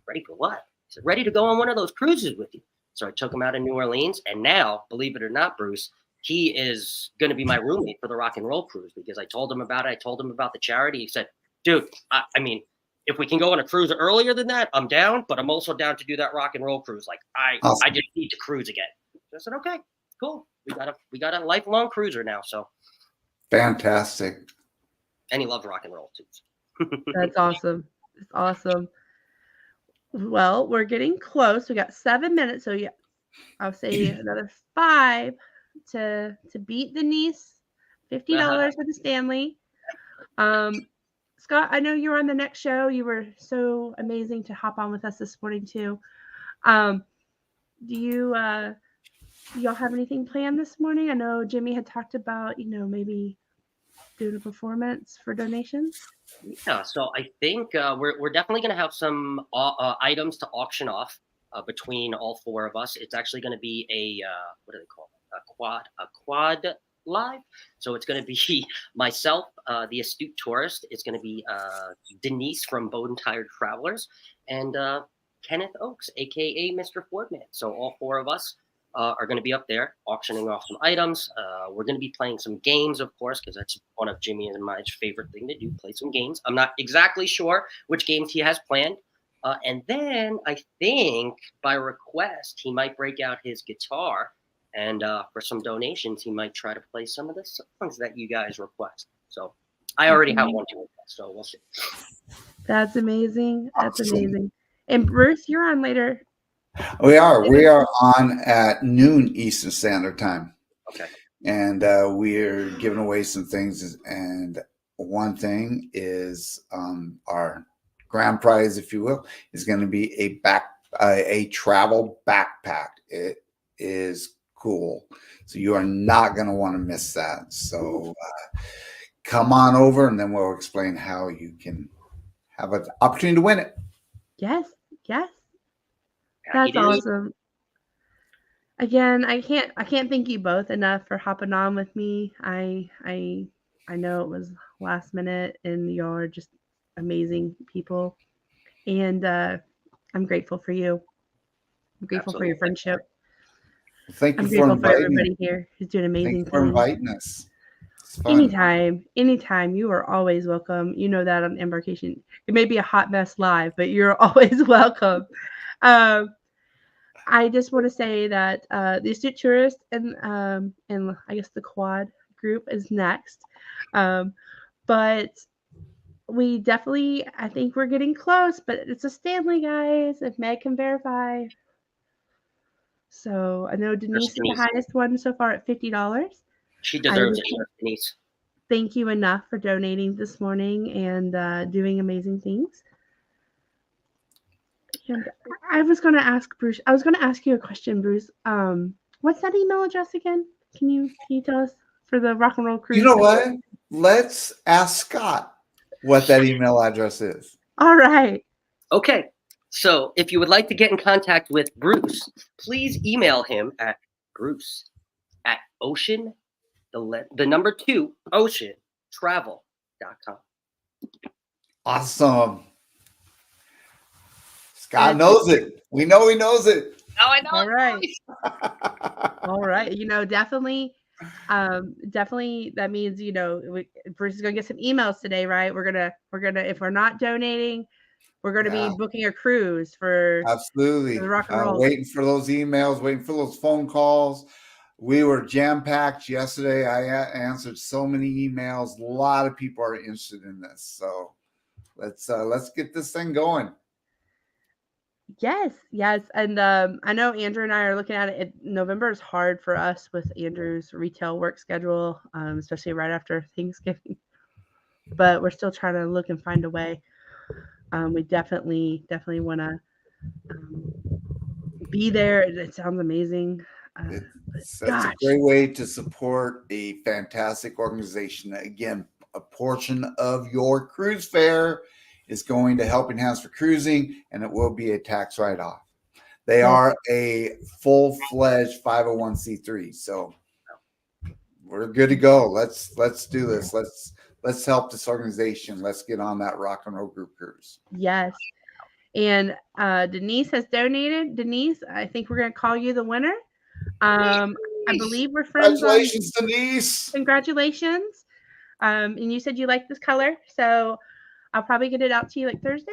Ready for what? He said, ready to go on one of those cruises with you. So I took him out of New Orleans, and now, believe it or not, Bruce, he is going to be my roommate for the Rock and Roll Cruise, because I told him about it. I told him about the charity. He said, dude, I mean, if we can go on a cruise earlier than that, I'm down, but I'm also down to do that Rock and Roll Cruise. Like awesome. I just need to cruise again. So I said, okay, cool. We got a lifelong cruiser now. So
fantastic.
And he loves rock and roll too.
That's awesome. It's awesome. Well, we're getting close. We got 7 minutes. So yeah, I'll say another 5 to beat Denise. $50 for the Stanley. Scott, I know you were on the next show. You were so amazing to hop on with us this morning too. Do y'all have anything planned this morning? I know Jimmy had talked about, maybe doing a performance for donations.
Yeah, so I think we're definitely going to have some items to auction off between all 4 of us. It's actually going to be what do they call it? A quad live. So it's going to be myself, the Astute Tourist. It's going to be Denise from Bowden Tired Travelers, and Kenneth Oakes, aka Mr. Fordman. So all 4 of us are going to be up there auctioning off some items. We're going to be playing some games, of course, because that's one of Jimmy and my favorite thing to do, play some games. I'm not exactly sure which games he has planned. And then I think by request, he might break out his guitar, and for some donations, he might try to play some of the songs that you guys request. So I already have one to request, so we'll see.
That's amazing. That's amazing. And Bruce, you're on later
We are on at noon Eastern Standard Time.
Okay.
And we're giving away some things. And one thing is our grand prize, if you will, is going to be a travel backpack. It is cool. So you are not going to want to miss that. So come on over, and then we'll explain how you can have an opportunity to win it.
Yes. That's awesome. Again, I can't thank you both enough for hopping on with me. I know it was last minute, and y'all are just amazing people, and I'm grateful for you. I'm grateful for your friendship.
Thank you
I'm grateful for everybody here who's doing amazing things.
Thank you for inviting us.
Anytime. You are always welcome. You know that on Embarkation. It may be a hot mess live, but you're always welcome. I just want to say that the Astute Tourist and I guess the Quad group is next. But we definitely, I think we're getting close, but it's a Stanley, guys, if Meg can verify. So I know Denise is the highest one so far at $50.
She deserves it, Denise.
Thank you enough for donating this morning and doing amazing things. And I was going to ask Bruce. I was going to ask you a question, Bruce. What's that email address again? Can you tell us for the Rock and Roll Cruise?
You know what? Let's ask Scott what that email address is.
All right.
Okay. So if you would like to get in contact with Bruce, please email him at Bruce@ocean, the number 2, oceantravel.com.
Awesome. Scott knows it. We know he knows it.
Oh, I know.
All right. All right. Definitely that means, Bruce is going to get some emails today, right? We're going to, if we're not donating, we're going to be booking a cruise for
absolutely
the Rock and Roll.
Waiting for those emails, waiting for those phone calls. We were jam-packed yesterday. I answered so many emails. A lot of people are interested in this. So let's get this thing going.
Yes. And I know Andrew and I are looking at it. November is hard for us with Andrew's retail work schedule, especially right after Thanksgiving. But we're still trying to look and find a way. We definitely want to be there. It sounds amazing.
It's a great way to support a fantastic organization. Again, a portion of your cruise fare is going to Helping Hands for Cruising, and it will be a tax write-off. They are a full-fledged 501c3, so we're good to go. Let's do this. Let's help this organization. Let's get on that Rock and Roll Group cruise.
Yes. And Denise has donated. Denise, I think we're going to call you the winner. I believe we're friends.
Congratulations, Denise.
Congratulations. And you said you like this color, so I'll probably get it out to you like Thursday.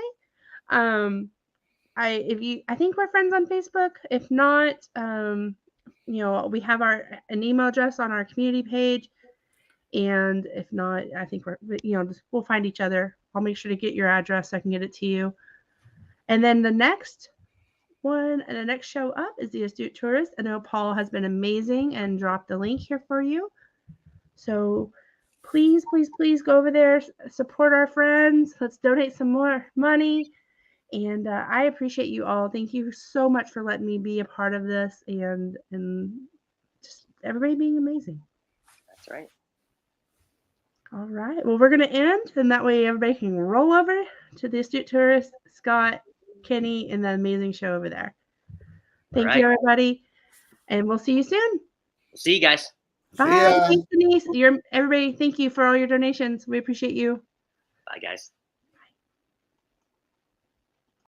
I think we're friends on Facebook. If not, we have an email address on our community page. And if not, I think we'll find each other. I'll make sure to get your address so I can get it to you. And then the next one and the next show up is the Astute Tourist. I know Paul has been amazing and dropped the link here for you. So please go over there, support our friends. Let's donate some more money. And I appreciate you all. Thank you so much for letting me be a part of this and just everybody being amazing.
That's right.
All right. Well, we're going to end, and that way everybody can roll over to the Astute Tourist, Scott, Kenny, and the amazing show over there. Thank you, everybody. And we'll see you soon.
See you guys.
Bye. Thanks, Denise. Everybody, thank you for all your donations. We appreciate you.
Bye, guys.